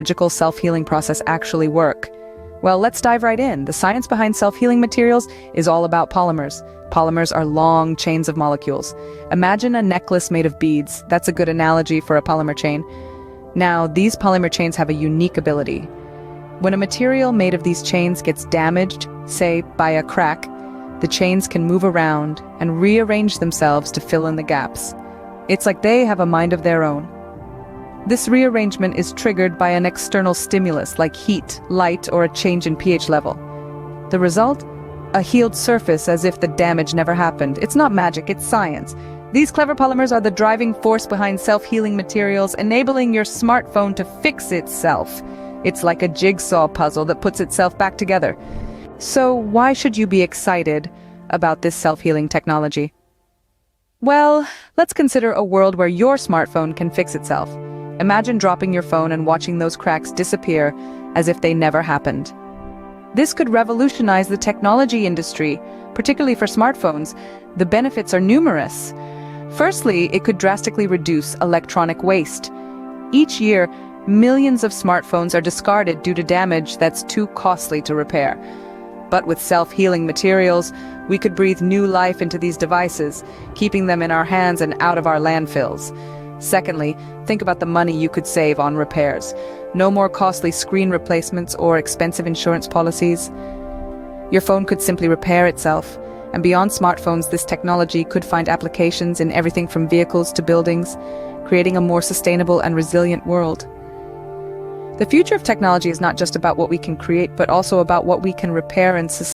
biological self-healing process actually work? Well, let's dive right in. The science behind self-healing materials is all about polymers. Polymers are long chains of molecules. Imagine a necklace made of beads. That's a good analogy for a polymer chain. Now, these polymer chains have a unique ability. When a material made of these chains gets damaged, say by a crack, the chains can move around and rearrange themselves to fill in the gaps. It's like they have a mind of their own. This rearrangement is triggered by an external stimulus like heat, light, or a change in pH level. The result? A healed surface as if the damage never happened. It's not magic, it's science. These clever polymers are the driving force behind self-healing materials, enabling your smartphone to fix itself. It's like a jigsaw puzzle that puts itself back together. So why should you be excited about this self-healing technology? Well, let's consider a world where your smartphone can fix itself. Imagine dropping your phone and watching those cracks disappear as if they never happened. This could revolutionize the technology industry, particularly for smartphones. The benefits are numerous. Firstly, it could drastically reduce electronic waste. Each year, millions of smartphones are discarded due to damage that's too costly to repair. But with self-healing materials, we could breathe new life into these devices, keeping them in our hands and out of our landfills. Secondly, think about the money you could save on repairs. No more costly screen replacements or expensive insurance policies. Your phone could simply repair itself. And beyond smartphones, this technology could find applications in everything from vehicles to buildings, creating a more sustainable and resilient world. The future of technology is not just about what we can create, but also about what we can repair and sustain.